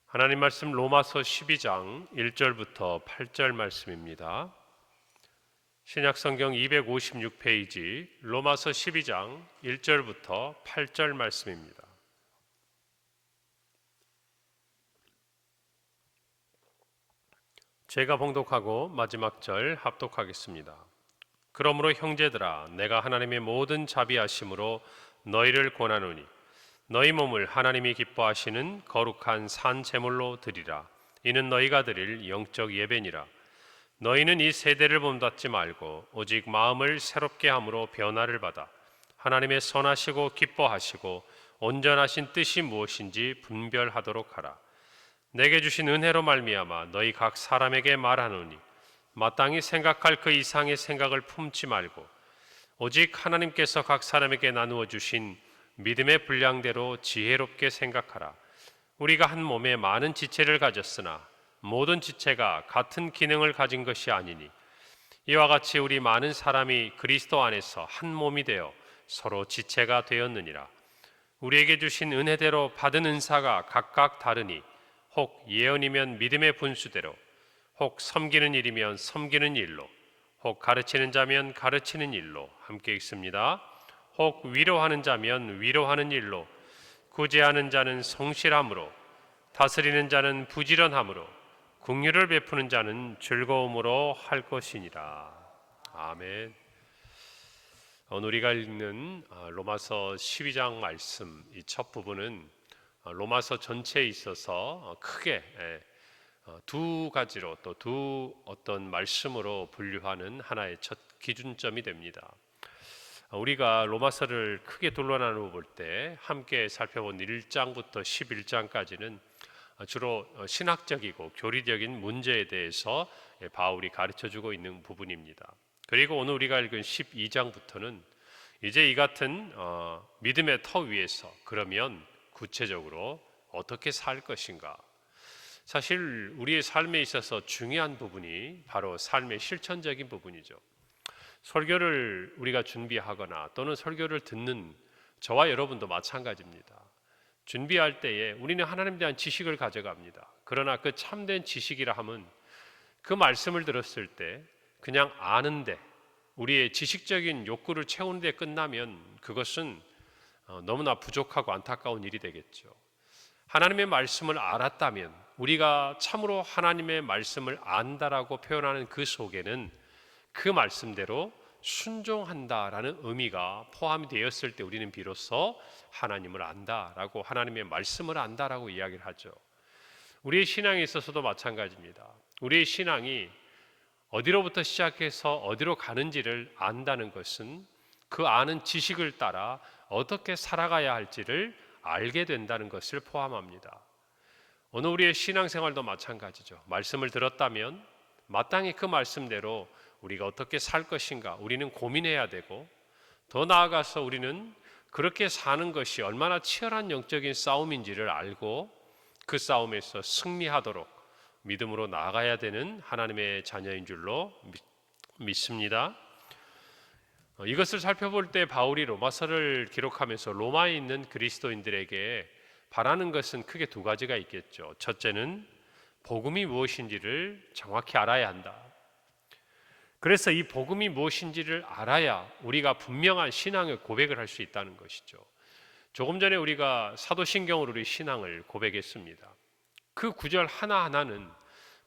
하나님 말씀 로마서 12장 1절부터 8절 말씀입니다. 신약성경 256페이지 로마서 12장 1절부터 8절 말씀입니다. 제가 봉독하고 마지막 절 합독하겠습니다. 그러므로 형제들아, 내가 하나님의 모든 자비하심으로 너희를 권하노니 너희 몸을 하나님이 기뻐하시는 거룩한 산 제물로 드리라. 이는 너희가 드릴 영적 예배니라. 너희는 이 세대를 본받지 말고 오직 마음을 새롭게 함으로 변화를 받아 하나님의 선하시고 기뻐하시고 온전하신 뜻이 무엇인지 분별하도록 하라. 내게 주신 은혜로 말미암아 너희 각 사람에게 말하노니 마땅히 생각할 그 이상의 생각을 품지 말고 오직 하나님께서 각 사람에게 나누어 주신 믿음의 분량대로 지혜롭게 생각하라. 우리가 한 몸에 많은 지체를 가졌으나 모든 지체가 같은 기능을 가진 것이 아니니 이와 같이 우리 많은 사람이 그리스도 안에서 한 몸이 되어 서로 지체가 되었느니라. 우리에게 주신 은혜대로 받은 은사가 각각 다르니 혹 예언이면 믿음의 분수대로, 혹 섬기는 일이면 섬기는 일로, 혹 가르치는 자면 가르치는 일로 함께 있습니다. 혹 위로하는 자면 위로하는 일로, 구제하는 자는 성실함으로, 다스리는 자는 부지런함으로, 긍휼을 베푸는 자는 즐거움으로 할 것이니라. 아멘. 오늘 우리가 읽는 로마서 12장 말씀, 이 첫 부분은 로마서 전체에 있어서 크게 두 가지로 또 두 어떤 말씀으로 분류하는 하나의 첫 기준점이 됩니다. 우리가 로마서를 크게 둘러 나누어 볼 때 함께 살펴본 1장부터 11장까지는 주로 신학적이고 교리적인 문제에 대해서 바울이 가르쳐주고 있는 부분입니다. 그리고 오늘 우리가 읽은 12장부터는 이제 이 같은 믿음의 터 위에서 그러면 구체적으로 어떻게 살 것인가. 사실 우리의 삶에 있어서 중요한 부분이 바로 삶의 실천적인 부분이죠. 설교를 우리가 준비하거나 또는 설교를 듣는 저와 여러분도 마찬가지입니다. 준비할 때에 우리는 하나님에 대한 지식을 가져갑니다. 그러나 그 참된 지식이라 함은 그 말씀을 들었을 때 그냥 아는데 우리의 지식적인 욕구를 채우는 데 끝나면 그것은 너무나 부족하고 안타까운 일이 되겠죠. 하나님의 말씀을 알았다면 우리가 참으로 하나님의 말씀을 안다라고 표현하는 그 속에는 그 말씀대로 순종한다라는 의미가 포함이 되었을 때 우리는 비로소 하나님을 안다라고, 하나님의 말씀을 안다라고 이야기를 하죠. 우리의 신앙에 있어서도 마찬가지입니다. 우리의 신앙이 어디로부터 시작해서 어디로 가는지를 안다는 것은 그 아는 지식을 따라 어떻게 살아가야 할지를 알게 된다는 것을 포함합니다. 오늘 우리의 신앙생활도 마찬가지죠. 말씀을 들었다면 마땅히 그 말씀대로 우리가 어떻게 살 것인가 우리는 고민해야 되고, 더 나아가서 우리는 그렇게 사는 것이 얼마나 치열한 영적인 싸움인지를 알고 그 싸움에서 승리하도록 믿음으로 나아가야 되는 하나님의 자녀인 줄로 믿습니다. 이것을 살펴볼 때 바울이 로마서를 기록하면서 로마에 있는 그리스도인들에게 바라는 것은 크게 두 가지가 있겠죠. 첫째는 복음이 무엇인지를 정확히 알아야 한다. 그래서 이 복음이 무엇인지를 알아야 우리가 분명한 신앙의 고백을 할 수 있다는 것이죠. 조금 전에 우리가 사도신경으로 우리 신앙을 고백했습니다. 그 구절 하나하나는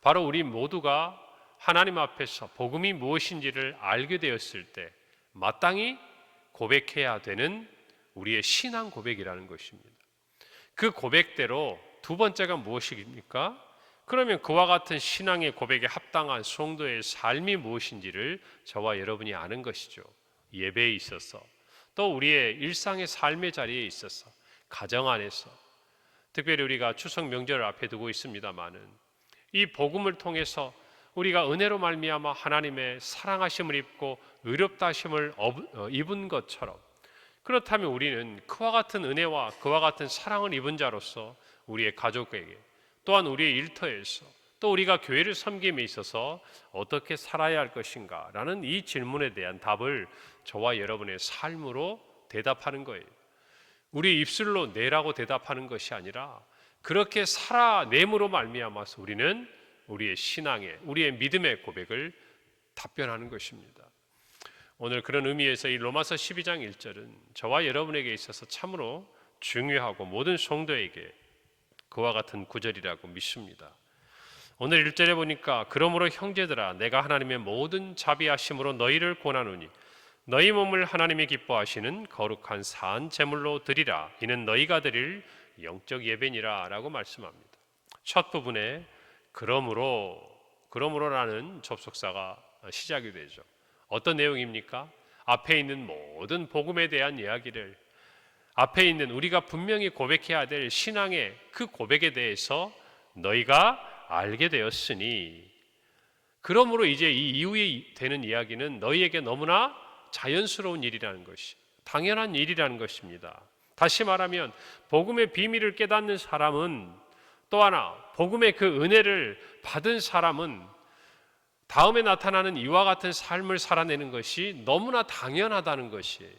바로 우리 모두가 하나님 앞에서 복음이 무엇인지를 알게 되었을 때 마땅히 고백해야 되는 우리의 신앙 고백이라는 것입니다. 그 고백대로 두 번째가 무엇입니까? 그러면 그와 같은 신앙의 고백에 합당한 성도의 삶이 무엇인지를 저와 여러분이 아는 것이죠. 예배에 있어서, 또 우리의 일상의 삶의 자리에 있어서, 가정 안에서, 특별히 우리가 추석 명절을 앞에 두고 있습니다마는 이 복음을 통해서 우리가 은혜로 말미암아 하나님의 사랑하심을 입고 의롭다 하심을 입은 것처럼, 그렇다면 우리는 그와 같은 은혜와 그와 같은 사랑을 입은 자로서 우리의 가족에게, 또한 우리의 일터에서, 또 우리가 교회를 섬김에 있어서 어떻게 살아야 할 것인가 라는 이 질문에 대한 답을 저와 여러분의 삶으로 대답하는 거예요. 우리 입술로 네라고 대답하는 것이 아니라 그렇게 살아냄으로 말미암아서 우리는 우리의 신앙의, 우리의 믿음의 고백을 답변하는 것입니다. 오늘 그런 의미에서 이 로마서 12장 1절은 저와 여러분에게 있어서 참으로 중요하고 모든 성도에게 그와 같은 구절이라고 믿습니다. 오늘 1절에 보니까 그러므로 형제들아 내가 하나님의 모든 자비하심으로 너희를 권하노니 너희 몸을 하나님이 기뻐하시는 거룩한 산 제물로 드리라. 이는 너희가 드릴 영적 예배니라 라고 말씀합니다. 첫 부분에 그러므로라는 접속사가 시작이 되죠. 어떤 내용입니까? 앞에 있는 모든 복음에 대한 이야기를, 앞에 있는 우리가 분명히 고백해야 될 신앙의 그 고백에 대해서 너희가 알게 되었으니, 그러므로 이제 이 이후에 되는 이야기는 너희에게 너무나 자연스러운 일이라는 것이, 당연한 일이라는 것입니다. 다시 말하면 복음의 비밀을 깨닫는 사람은, 또 하나 복음의 그 은혜를 받은 사람은 다음에 나타나는 이와 같은 삶을 살아내는 것이 너무나 당연하다는 것이에요.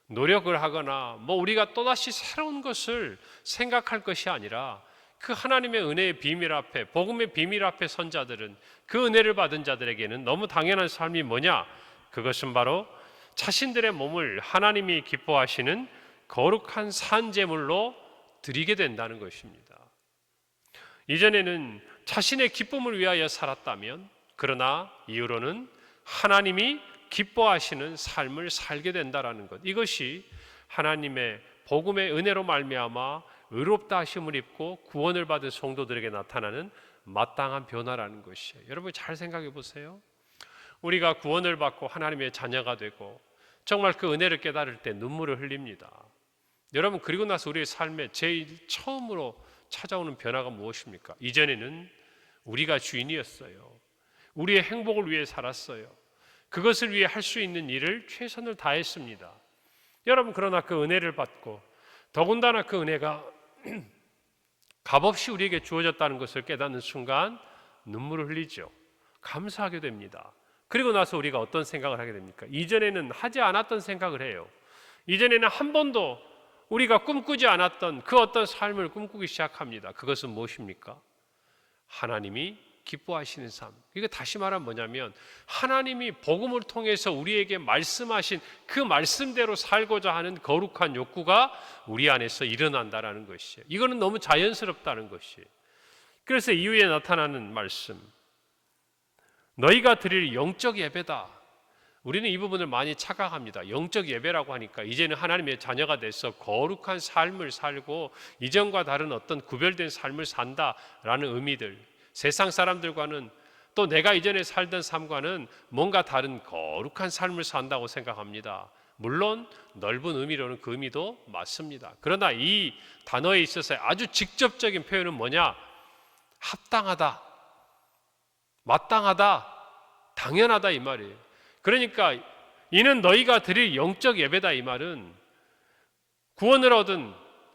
노력을 하거나 우리가 또다시 새로운 것을 생각할 것이 아니라 그 하나님의 은혜의 비밀 앞에, 복음의 비밀 앞에 선 자들은, 그 은혜를 받은 자들에게는 너무 당연한 삶이 뭐냐? 그것은 바로 자신들의 몸을 하나님이 기뻐하시는 거룩한 산제물로 드리게 된다는 것입니다. 이전에는 자신의 기쁨을 위하여 살았다면, 그러나 이후로는 하나님이 기뻐하시는 삶을 살게 된다라는 것, 이것이 하나님의 복음의 은혜로 말미암아 의롭다 하심을 입고 구원을 받은 성도들에게 나타나는 마땅한 변화라는 것이에요. 여러분 잘 생각해 보세요. 우리가 구원을 받고 하나님의 자녀가 되고 정말 그 은혜를 깨달을 때 눈물을 흘립니다. 여러분, 그리고 나서 우리의 삶에 제일 처음으로 찾아오는 변화가 무엇입니까? 이전에는 우리가 주인이었어요. 우리의 행복을 위해 살았어요. 그것을 위해 할 수 있는 일을 최선을 다했습니다. 여러분, 그러나 그 은혜를 받고 더군다나 그 은혜가 값없이 우리에게 주어졌다는 것을 깨닫는 순간 눈물을 흘리죠. 감사하게 됩니다. 그리고 나서 우리가 어떤 생각을 하게 됩니까? 이전에는 하지 않았던 생각을 해요. 이전에는 한 번도 우리가 꿈꾸지 않았던 그 어떤 삶을 꿈꾸기 시작합니다. 그것은 무엇입니까? 하나님이 기뻐하시는 삶. 이게 다시 말하면 뭐냐면 하나님이 복음을 통해서 우리에게 말씀하신 그 말씀대로 살고자 하는 거룩한 욕구가 우리 안에서 일어난다라는 것이에요. 이거는 너무 자연스럽다는 것이에요. 그래서 이후에 나타나는 말씀, 너희가 드릴 영적 예배다. 우리는 이 부분을 많이 착각합니다. 영적 예배라고 하니까 이제는 하나님의 자녀가 돼서 거룩한 삶을 살고 이전과 다른 어떤 구별된 삶을 산다라는 의미들, 세상 사람들과는 또 내가 이전에 살던 삶과는 뭔가 다른 거룩한 삶을 산다고 생각합니다. 물론 넓은 의미로는 그 의미도 맞습니다. 그러나 이 단어에 있어서 아주 직접적인 표현은 뭐냐? 합당하다, 마땅하다, 당연하다 이 말이에요. 그러니까 이는 너희가 드릴 영적 예배다 이 말은 구원을 얻은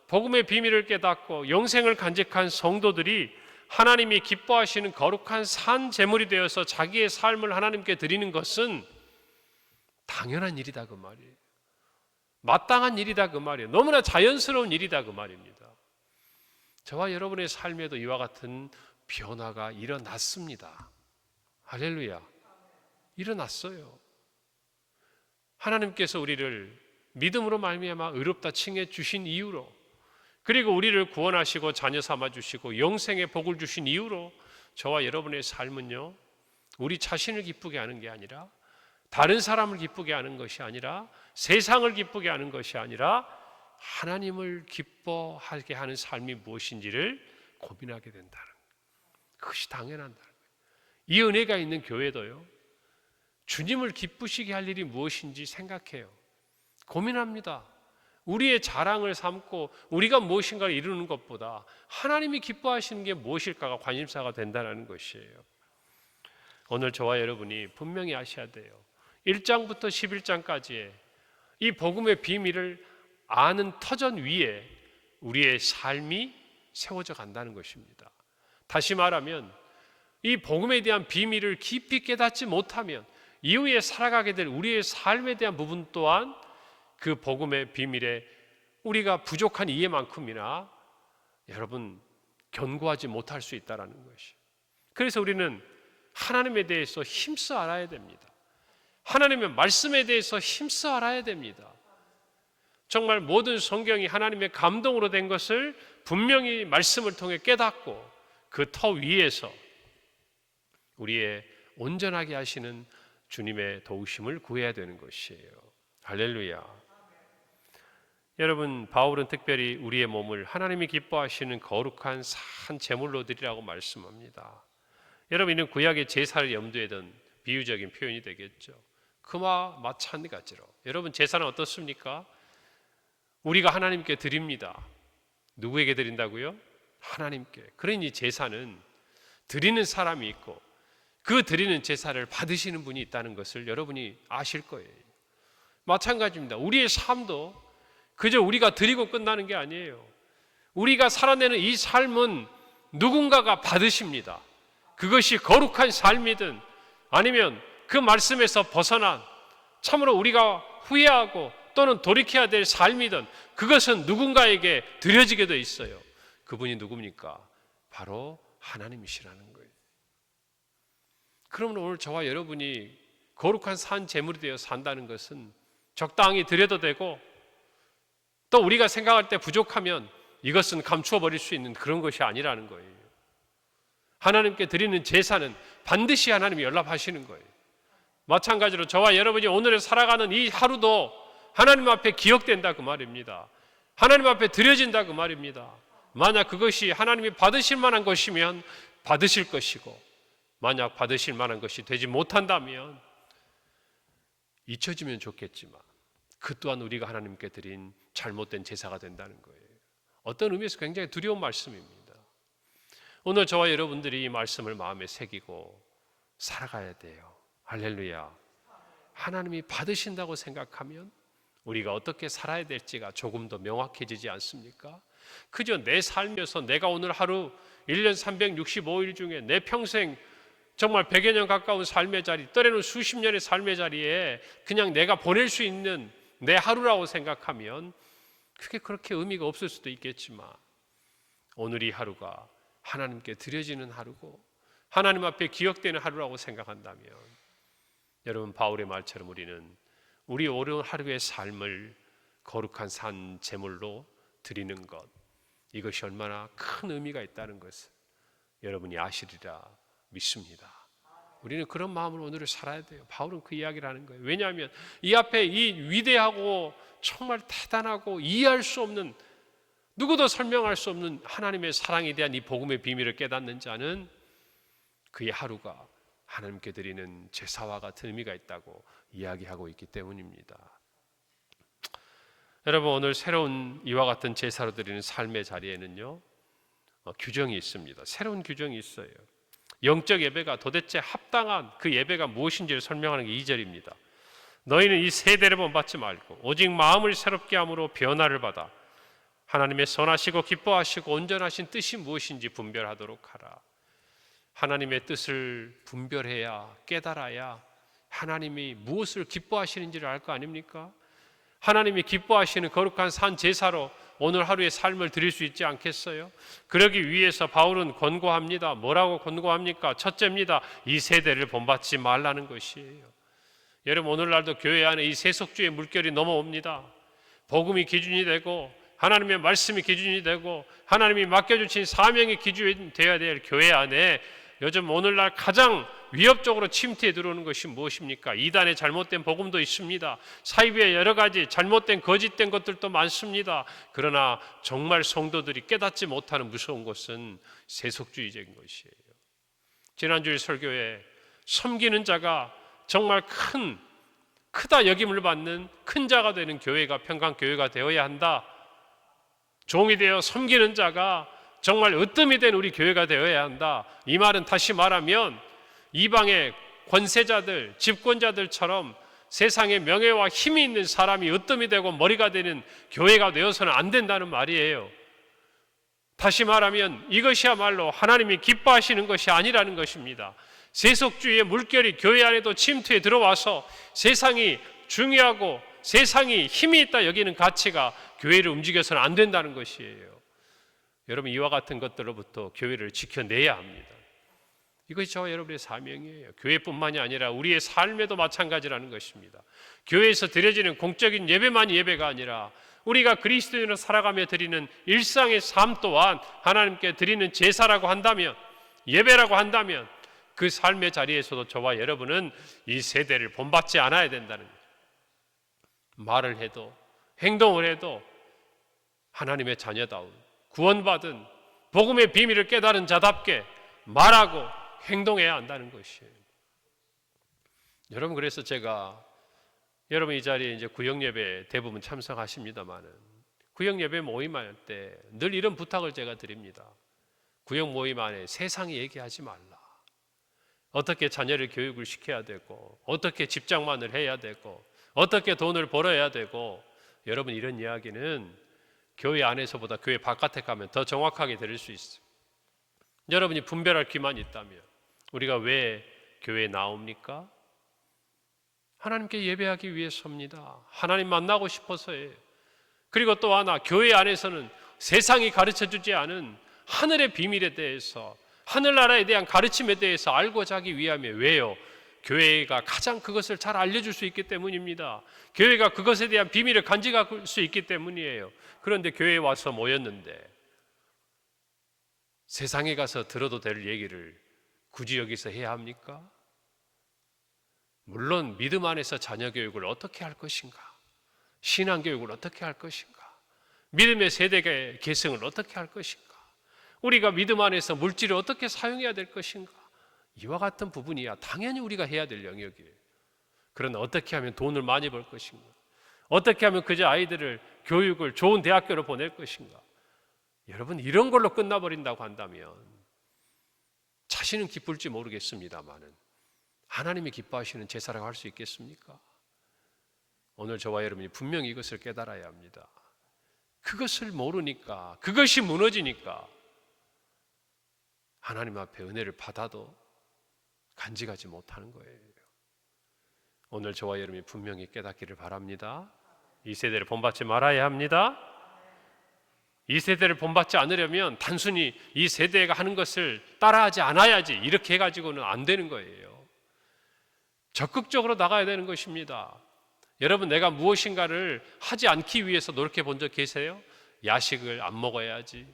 복음의 비밀을 깨닫고 영생을 간직한 성도들이 하나님이 기뻐하시는 거룩한 산 제물이 되어서 자기의 삶을 하나님께 드리는 것은 당연한 일이다 그 말이에요. 마땅한 일이다 그 말이에요. 너무나 자연스러운 일이다 그 말입니다. 저와 여러분의 삶에도 이와 같은 변화가 일어났습니다. 할렐루야. 일어났어요. 하나님께서 우리를 믿음으로 말미암아 의롭다 칭해 주신 이유로, 그리고 우리를 구원하시고 자녀 삼아 주시고 영생의 복을 주신 이유로 저와 여러분의 삶은요, 우리 자신을 기쁘게 하는 게 아니라, 다른 사람을 기쁘게 하는 것이 아니라, 세상을 기쁘게 하는 것이 아니라 하나님을 기뻐하게 하는 삶이 무엇인지를 고민하게 된다는, 그것이 당연하다는 거예요. 이 은혜가 있는 교회도요, 주님을 기쁘시게 할 일이 무엇인지 생각해요. 고민합니다. 우리의 자랑을 삼고 우리가 무엇인가를 이루는 것보다 하나님이 기뻐하시는 게 무엇일까가 관심사가 된다는 것이에요. 오늘 저와 여러분이 분명히 아셔야 돼요. 1장부터 11장까지의 이 복음의 비밀을 아는 터전 위에 우리의 삶이 세워져 간다는 것입니다. 다시 말하면 이 복음에 대한 비밀을 깊이 깨닫지 못하면 이후에 살아가게 될 우리의 삶에 대한 부분 또한 그 복음의 비밀에 우리가 부족한 이해만큼이나 여러분 견고하지 못할 수 있다는 것이. 그래서 우리는 하나님에 대해서 힘써 알아야 됩니다. 하나님의 말씀에 대해서 힘써 알아야 됩니다. 정말 모든 성경이 하나님의 감동으로 된 것을 분명히 말씀을 통해 깨닫고 그 터 위에서 우리의 온전하게 하시는 주님의 도우심을 구해야 되는 것이에요. 할렐루야. 여러분, 바울은 특별히 우리의 몸을 하나님이 기뻐하시는 거룩한 산 제물로 드리라고 말씀합니다. 여러분, 이는 구약의 제사를 염두에 둔 비유적인 표현이 되겠죠. 그와 마찬가지로 여러분, 제사는 어떻습니까? 우리가 하나님께 드립니다. 누구에게 드린다고요? 하나님께. 그러니 제사는 드리는 사람이 있고 그 드리는 제사를 받으시는 분이 있다는 것을 여러분이 아실 거예요. 마찬가지입니다. 우리의 삶도 그저 우리가 드리고 끝나는 게 아니에요. 우리가 살아내는 이 삶은 누군가가 받으십니다. 그것이 거룩한 삶이든 아니면 그 말씀에서 벗어난 참으로 우리가 후회하고 또는 돌이켜야 될 삶이든 그것은 누군가에게 드려지게 돼 있어요. 그분이 누굽니까? 바로 하나님이시라는 거예요. 그러면 오늘 저와 여러분이 거룩한 산 제물이 되어 산다는 것은 적당히 드려도 되고 또 우리가 생각할 때 부족하면 이것은 감추어 버릴 수 있는 그런 것이 아니라는 거예요. 하나님께 드리는 제사는 반드시 하나님이 연락하시는 거예요. 마찬가지로 저와 여러분이 오늘 살아가는 이 하루도 하나님 앞에 기억된다 그 말입니다. 하나님 앞에 드려진다 그 말입니다. 만약 그것이 하나님이 받으실 만한 것이면 받으실 것이고 만약 받으실 만한 것이 되지 못한다면 잊혀지면 좋겠지만 그 또한 우리가 하나님께 드린 잘못된 제사가 된다는 거예요. 어떤 의미에서 굉장히 두려운 말씀입니다. 오늘 저와 여러분들이 이 말씀을 마음에 새기고 살아가야 돼요. 할렐루야. 하나님이 받으신다고 생각하면 우리가 어떻게 살아야 될지가 조금 더 명확해지지 않습니까? 그저 내 삶에서 내가 오늘 하루 1년 365일 중에 내 평생 정말 100여 년 가까운 삶의 자리, 때로는 수십 년의 삶의 자리에 그냥 내가 보낼 수 있는 내 하루라고 생각하면 그게 그렇게 의미가 없을 수도 있겠지만 오늘 이 하루가 하나님께 드려지는 하루고 하나님 앞에 기억되는 하루라고 생각한다면 여러분, 바울의 말처럼 우리는 우리 오늘 하루의 삶을 거룩한 산 제물로 드리는 것, 이것이 얼마나 큰 의미가 있다는 것을 여러분이 아시리라 믿습니다. 우리는 그런 마음으로 오늘을 살아야 돼요. 바울은 그 이야기를 하는 거예요. 왜냐하면 이 앞에 이 위대하고 정말 대단하고 이해할 수 없는, 누구도 설명할 수 없는 하나님의 사랑에 대한 이 복음의 비밀을 깨닫는 자는 그의 하루가 하나님께 드리는 제사와 같은 의미가 있다고 이야기하고 있기 때문입니다. 여러분, 오늘 새로운 이와 같은 제사로 드리는 삶의 자리에는요 규정이 있습니다. 새로운 규정이 있어요. 영적 예배가 도대체 합당한 그 예배가 무엇인지를 설명하는 게 2절입니다. 너희는 이 세대를 본받지 말고 오직 마음을 새롭게 함으로 변화를 받아 하나님의 선하시고 기뻐하시고 온전하신 뜻이 무엇인지 분별하도록 하라. 하나님의 뜻을 분별해야, 깨달아야 하나님이 무엇을 기뻐하시는지를 알 거 아닙니까? 하나님이 기뻐하시는 거룩한 산 제사로 오늘 하루의 삶을 드릴 수 있지 않겠어요? 그러기 위해서 바울은 권고합니다. 뭐라고 권고합니까? 첫째입니다. 이 세대를 본받지 말라는 것이에요. 여러분, 오늘날도 교회 안에 이 세속주의 물결이 넘어옵니다. 복음이 기준이 되고 하나님의 말씀이 기준이 되고 하나님이 맡겨주신 사명이 기준이 되어야 될 교회 안에 요즘 오늘날 가장 위협적으로 침투해 들어오는 것이 무엇입니까? 이단의 잘못된 복음도 있습니다. 사이비의 여러 가지 잘못된 거짓된 것들도 많습니다. 그러나 정말 성도들이 깨닫지 못하는 무서운 것은 세속주의적인 것이에요. 지난주일 설교에 섬기는 자가 정말 크다 여김을 받는 큰 자가 되는 교회가 평강교회가 되어야 한다. 종이 되어 섬기는 자가 정말 으뜸이 된 우리 교회가 되어야 한다. 이 말은 다시 말하면 이방의 권세자들, 집권자들처럼 세상에 명예와 힘이 있는 사람이 으뜸이 되고 머리가 되는 교회가 되어서는 안 된다는 말이에요. 다시 말하면 이것이야말로 하나님이 기뻐하시는 것이 아니라는 것입니다. 세속주의의 물결이 교회 안에도 침투해 들어와서 세상이 중요하고 세상이 힘이 있다 여기는 가치가 교회를 움직여서는 안 된다는 것이에요. 여러분, 이와 같은 것들로부터 교회를 지켜내야 합니다. 이것이 저와 여러분의 사명이에요. 교회뿐만이 아니라 우리의 삶에도 마찬가지라는 것입니다. 교회에서 드려지는 공적인 예배만이 예배가 아니라 우리가 그리스도인으로 살아가며 드리는 일상의 삶 또한 하나님께 드리는 제사라고 한다면, 예배라고 한다면 그 삶의 자리에서도 저와 여러분은 이 세대를 본받지 않아야 된다는 거예요. 말을 해도 행동을 해도 하나님의 자녀다운 구원받은 복음의 비밀을 깨달은 자답게 말하고 행동해야 한다는 것이에요. 여러분, 그래서 제가 여러분 이 자리에 이제 구역예배 대부분 참석하십니다만은 구역예배 모임할 때 늘 이런 부탁을 제가 드립니다. 구역 모임 안에 세상이 얘기하지 말라. 어떻게 자녀를 교육을 시켜야 되고, 어떻게 집장만을 해야 되고, 어떻게 돈을 벌어야 되고, 여러분 이런 이야기는 교회 안에서보다 교회 바깥에 가면 더 정확하게 들을 수 있어요. 여러분이 분별할 귀만 있다면 우리가 왜 교회에 나옵니까? 하나님께 예배하기 위해서입니다. 하나님 만나고 싶어서예요. 그리고 또 하나, 교회 안에서는 세상이 가르쳐주지 않은 하늘의 비밀에 대해서, 하늘나라에 대한 가르침에 대해서 알고자 하기 위함에, 왜요? 교회가 가장 그것을 잘 알려줄 수 있기 때문입니다. 교회가 그것에 대한 비밀을 간직할 수 있기 때문이에요. 그런데 교회에 와서 모였는데 세상에 가서 들어도 될 얘기를 굳이 여기서 해야 합니까? 물론 믿음 안에서 자녀 교육을 어떻게 할 것인가, 신앙 교육을 어떻게 할 것인가, 믿음의 세대 계승을 어떻게 할 것인가, 우리가 믿음 안에서 물질을 어떻게 사용해야 될 것인가, 이와 같은 부분이야 당연히 우리가 해야 될 영역이에요. 그러나 어떻게 하면 돈을 많이 벌 것인가, 어떻게 하면 그저 아이들을 교육을 좋은 대학교로 보낼 것인가, 여러분 이런 걸로 끝나버린다고 한다면 자신은 기쁠지 모르겠습니다만은 하나님이 기뻐하시는 제사라고 할 수 있겠습니까? 오늘 저와 여러분이 분명히 이것을 깨달아야 합니다. 그것을 모르니까, 그것이 무너지니까 하나님 앞에 은혜를 받아도 간직하지 못하는 거예요. 오늘 저와 여러분이 분명히 깨닫기를 바랍니다. 이 세대를 본받지 말아야 합니다. 이 세대를 본받지 않으려면 단순히 이 세대가 하는 것을 따라하지 않아야지 이렇게 해가지고는 안 되는 거예요. 적극적으로 나가야 되는 것입니다. 여러분, 내가 무엇인가를 하지 않기 위해서 노력해 본 적 계세요? 야식을 안 먹어야지,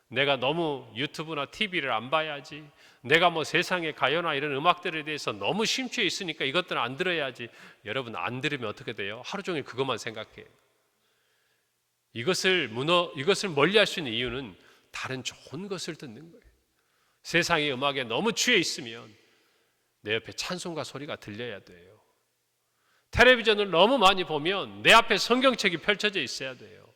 내가 너무 유튜브나 TV를 안 봐야지, 내가 뭐 세상의 가요나 이런 음악들에 대해서 너무 심취해 있으니까 이것들은 안 들어야지. 여러분, 안 들으면 어떻게 돼요? 하루 종일 그것만 생각해요. 이것을 멀리할 수 있는 이유는 다른 좋은 것을 듣는 거예요. 세상의 음악에 너무 취해 있으면 내 옆에 찬송가 소리가 들려야 돼요. 텔레비전을 너무 많이 보면 내 앞에 성경책이 펼쳐져 있어야 돼요.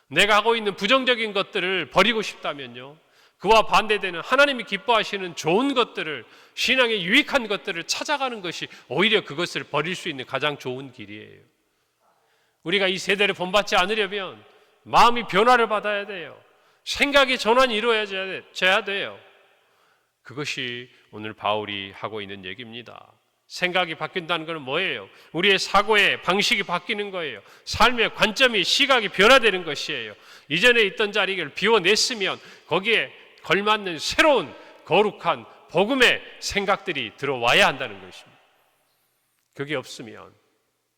내가 하고 있는 부정적인 것들을 버리고 싶다면요, 그와 반대되는 하나님이 기뻐하시는 좋은 것들을, 신앙에 유익한 것들을 찾아가는 것이 오히려 그것을 버릴 수 있는 가장 좋은 길이에요. 우리가 이 세대를 본받지 않으려면 마음이 변화를 받아야 돼요. 생각의 전환이 이루어져야 돼요. 그것이 오늘 바울이 하고 있는 얘기입니다. 생각이 바뀐다는 것은 뭐예요? 우리의 사고의 방식이 바뀌는 거예요. 삶의 관점이, 시각이 변화되는 것이에요. 이전에 있던 자리를 비워냈으면 거기에 걸맞는 새로운 거룩한 복음의 생각들이 들어와야 한다는 것입니다. 그게 없으면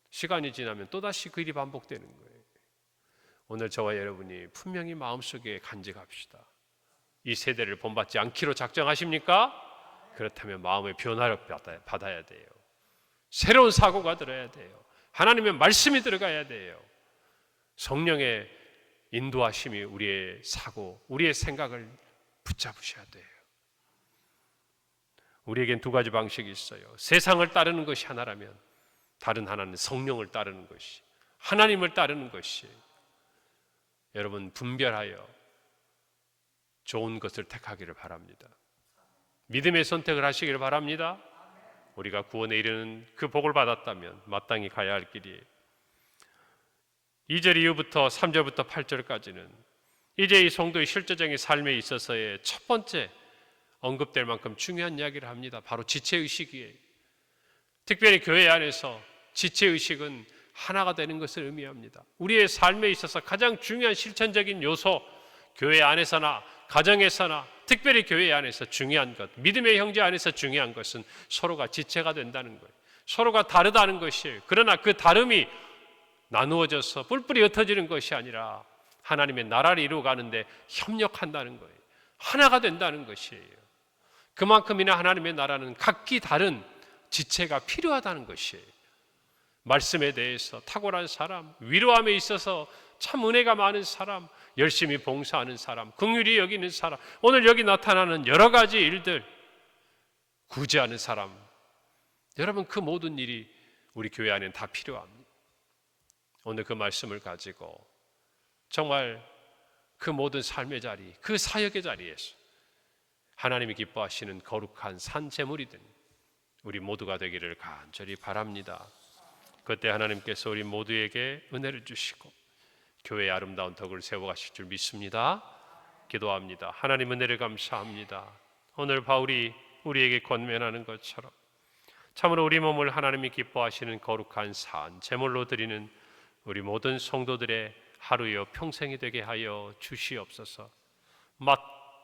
시간이 지나면 또다시 그 일이 반복되는 거예요. 오늘 저와 여러분이 분명히 마음속에 간직합시다. 이 세대를 본받지 않기로 작정하십니까? 그렇다면 마음의 변화를 받아야 돼요. 새로운 사고가 들어야 돼요. 하나님의 말씀이 들어가야 돼요. 성령의 인도하심이 우리의 사고, 우리의 생각을 붙잡으셔야 돼요. 우리에겐 두 가지 방식이 있어요. 세상을 따르는 것이 하나라면 다른 하나는 성령을 따르는 것이, 하나님을 따르는 것이. 여러분, 분별하여 좋은 것을 택하기를 바랍니다. 믿음의 선택을 하시기를 바랍니다. 우리가 구원에 이르는 그 복을 받았다면 마땅히 가야 할 길이에요. 2절 이후부터 3절부터 8절까지는 이제 이 성도의 실제적인 삶에 있어서의 첫 번째 언급될 만큼 중요한 이야기를 합니다. 바로 지체의식이에요. 특별히 교회 안에서 지체의식은 하나가 되는 것을 의미합니다. 우리의 삶에 있어서 가장 중요한 실천적인 요소, 교회 안에서나 가정에서나 특별히 교회 안에서 중요한 것, 믿음의 형제 안에서 중요한 것은 서로가 지체가 된다는 거예요. 서로가 다르다는 것이에요. 그러나 그 다름이 나누어져서 뿔뿔이 흩어지는 것이 아니라 하나님의 나라를 이루어가는데 협력한다는 거예요. 하나가 된다는 것이에요. 그만큼이나 하나님의 나라는 각기 다른 지체가 필요하다는 것이에요. 말씀에 대해서 탁월한 사람, 위로함에 있어서 참 은혜가 많은 사람, 열심히 봉사하는 사람, 긍휼히 여기는 사람, 오늘 여기 나타나는 여러 가지 일들, 구제하는 사람, 여러분 그 모든 일이 우리 교회 안에는 다 필요합니다. 오늘 그 말씀을 가지고 정말 그 모든 삶의 자리, 그 사역의 자리에서 하나님이 기뻐하시는 거룩한 산 제물이든 우리 모두가 되기를 간절히 바랍니다. 그때 하나님께서 우리 모두에게 은혜를 주시고 교회의 아름다운 덕을 세워가실 줄 믿습니다. 기도합니다. 하나님 은혜를 감사합니다. 오늘 바울이 우리에게 권면하는 것처럼 참으로 우리 몸을 하나님이 기뻐하시는 거룩한 산 제물로 드리는 우리 모든 성도들의 하루여 평생이 되게 하여 주시옵소서.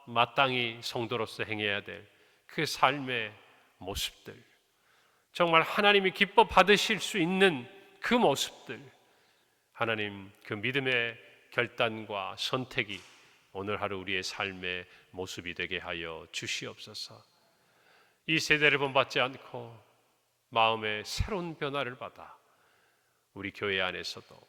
마땅히 성도로서 행해야 될 그 삶의 모습들, 정말 하나님이 기뻐 받으실 수 있는 그 모습들, 하나님 그 믿음의 결단과 선택이 오늘 하루 우리의 삶의 모습이 되게 하여 주시옵소서. 이 세대를 본받지 않고 마음의 새로운 변화를 받아 우리 교회 안에서도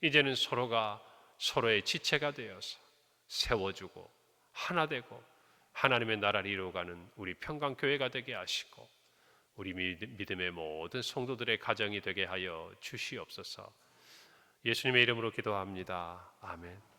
이제는 서로가 서로의 지체가 되어서 세워주고 하나 되고 하나님의 나라를 이루어가는 우리 평강교회가 되게 하시고 우리 믿음의 모든 성도들의 가정이 되게 하여 주시옵소서. 예수님의 이름으로 기도합니다. 아멘.